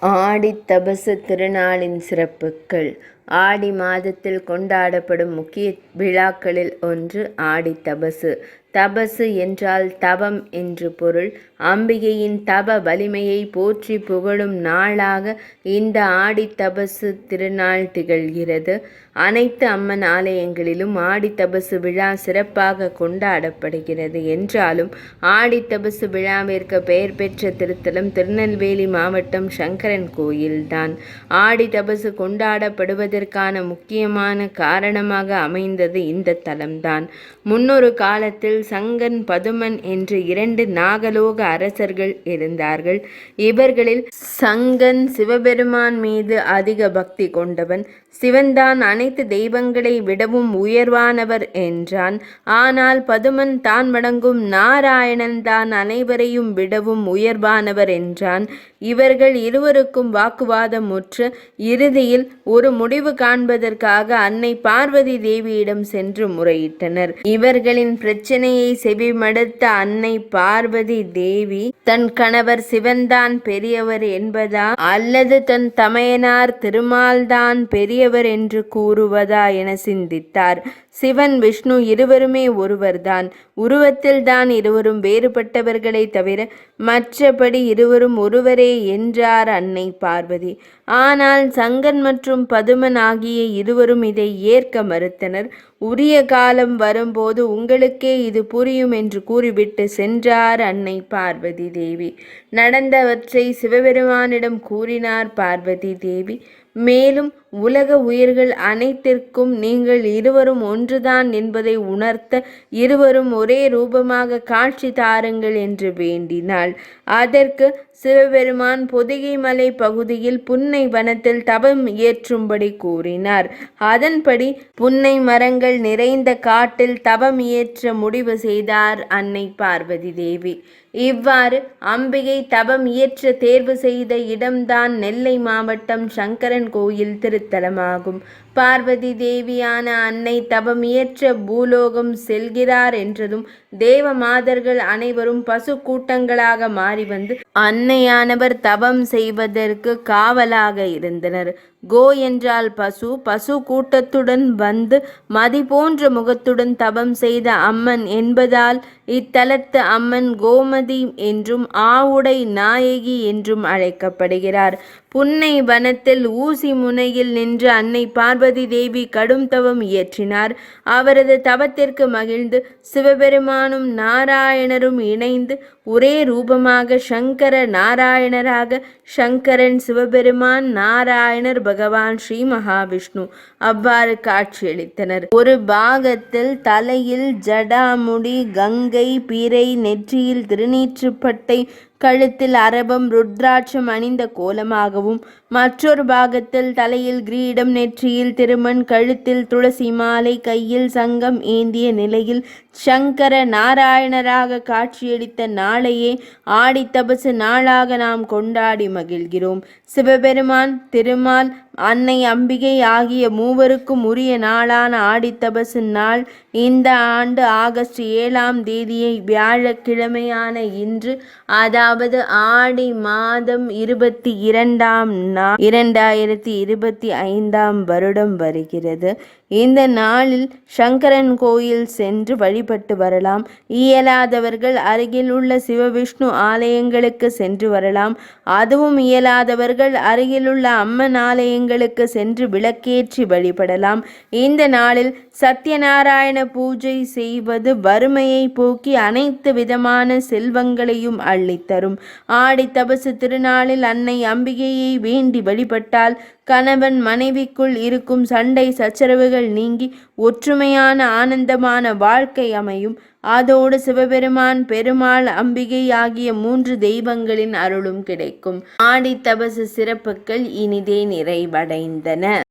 ஆடித்தபசு திருநாளின் சிறப்புகள். ஆடி மாதத்தில் கொண்டாடப்படும் முக்கிய விழாக்களில் ஒன்று ஆடித்தபசு. தபசு என்றால் தவம் என்று பொருள். அம்பிகையின் தவ வலிமையை போற்றி புகழும் நாளாக இந்த ஆடித்தபசு திருநாள் திகழ்கிறது. அனைத்து அம்மன் ஆலயங்களிலும் ஆடித்தபசு விழா சிறப்பாக கொண்டாடப்படுகிறது என்றாலும் ஆடித்தபசு விழாவிற்கு பெயர் பெற்ற திருத்தலம் திருநெல்வேலி மாவட்டம் சங்கரன் கோயில்தான். ஆடித்தபசு கொண்டாடப்படுவதற்கான முக்கியமான காரணமாக அமைந்தது இந்த தலம்தான். முன்னொரு காலத்தில் சங்கன் பதுமன் என்று 2 நாகலோக அரசர்கள் இருந்தார்கள். இவர்களில் சங்கன் சிவபெருமான் மீது அதிக பக்தி கொண்டவன். சிவன்தான் அனைத்து தெய்வங்களை விடவும் உயர்வானவர் என்றான். ஆனால் பதுமன் தான் வணங்கும் நாராயணன் தான் அனைவரையும் விடவும் உயர்வானவர் என்றான். இவர்கள் இருவருக்கும் வாக்குவாதம் முற்று இறுதியில் ஒரு முடிவு காண்பதற்காக அன்னை பார்வதி தேவியிடம் சென்று முறையிட்டனர். இவர்களின் பிரச்சனையை செவிமடுத்த அன்னை பார்வதி தேவி தன் கணவர் சிவன்தான் பெரியவர் என்பதா அல்லது தன் தமையனார் திருமால்தான் பெரியவர் என்று கூறுவதா என சிந்தித்தார். சிவன் விஷ்ணு இருவருமே ஒருவர்தான். உருவத்தில் தான் இருவரும் வேறுபட்டவர்களை தவிர மற்றபடி இருவரும் ஒருவரே என்றார் அன்னை பார்வதி. ஆனால் சங்கன் மற்றும் பதுமன் ஆகிய இருவரும் இதை ஏற்க மறுத்தனர். உரிய காலம் வரும்போது உங்களுக்கே இது புரியும் என்று கூறிவிட்டு சென்றார் அன்னை பார்வதி தேவி. நடந்தவற்றை சிவபெருமானிடம் கூறினார் பார்வதி தேவி. மேலும் உலக உயிர்கள் அனைத்திற்கும் நீங்கள் இருவரும் ஒன்றுதான் என்பதை உணர்த்த இருவரும் ஒரே ரூபமாக காட்சி தாருங்கள் என்று வேண்டினாள். அதற்கு சிவபெருமான் பொதிகை மலை பகுதியில் புன்னை வனத்தில் தவம் இயற்றும்படி கூறினார். அதன்படி புன்னை மரங்கள் நிறைந்த காட்டில் தவம் இயற்ற முடிவு செய்தார் அன்னை பார்வதி தேவி. இவ்வாறு அம்பிகை தவம் இயற்ற தேர்வு செய்த இடம்தான் நெல்லை மாவட்டம் சங்கரன் கோயில் திருத்தலமாகும். பார்வதி தேவியான அன்னை தவம் இயற்ற பூலோகம் செல்கிறார் என்றதும் தேவ மாதர்கள் அனைவரும் பசு கூட்டங்களாக மாறி வந்து அன்னையானவர் தவம் செய்வதற்கு காவலாக இருந்தனர். கோ என்றால் பசு. பசு கூட்டத்துடன் வந்து மதி போன்ற முகத்துடன் தவம் செய்த அம்மன் என்பதால் இத்தலத்து அம்மன் கோமதி என்றும் ஆவுடை நாயகி என்றும் அழைக்கப்படுகிறார். புன்னை வனத்தில் ஊசி முனையில் நின்று அன்னை பார்வதி தேவி கடும் தவம் இயற்றினார். அவரது தவத்திற்கு மகிழ்ந்து சிவபெருமானும் நாராயணரும் இணைந்து ஒரே ரூபமாக சங்கர நாராயணராக சங்கரன் சிவபெருமான், நாராயணர் பகவான் ஸ்ரீ மகாவிஷ்ணு அவ்வாறு காட்சியளித்தனர். ஒரு பாகத்தில் தலையில் ஜடாமுடி, கங்கை பீரை, நெற்றியில் திருநீற்றுப்பட்டை, கழுத்தில் அரபம் ருத்ராட்சம் அணிந்த கோலமாகவும், மற்றொரு பாகத்தில் தலையில் கிரீடம், நெற்றியில் திருமண், கழுத்தில் துளசி மாலை, கையில் சங்கம் ஏந்திய நிலையில் சங்கர நாராயணராக காட்சியளித்த நாளையே ஆடித்தபசு நாளாக நாம் கொண்டாடி மகிழ்கிறோம். சிவபெருமான், திருமால், அன்னை அம்பிகை ஆகிய மூவருக்கும் உரிய நாளான ஆடித்தபசு நாள் இந்த ஆண்டு ஆகஸ்ட் 7ஆம் தேதியை வியாழக்கிழமையான இன்று, அதாவது ஆடி மாதம் 22ஆம் நாள் 2025ஆம் வருடம் வருகிறது. இந்த நாளில் சங்கரன் கோயில் சென்று வழிபட்டு வரலாம். இயலாதவர்கள் அருகில் உள்ள சிவவிஷ்ணு ஆலயங்களுக்கு சென்று வரலாம். அதுவும் இயலாதவர்கள் அருகிலுள்ள அம்மன் ஆலயங்களுக்கு சென்று விளக்கேற்றி வழிபடலாம். இந்த நாளில் சத்யநாராயண பூஜை செய்வது வறுமையை போக்கி அனைத்து விதமான செல்வங்களையும் அள்ளித்தரும். ஆடித்தபசு திருநாளில் அன்னை அம்பிகையை வேண்டி வழிபட்டால் கணவன் மனைவிக்குள் இருக்கும் சண்டை சச்சரவுகள் நீங்கி ஒற்றுமையான ஆனந்தமான வாழ்க்கை அமையும். அதோடு சிவபெருமான், பெருமாள், அம்பிகை ஆகிய 3 தெய்வங்களின் அருளும் கிடைக்கும். ஆடித்தபசு சிறப்புகள் இனிதே நிறைவடைந்தன.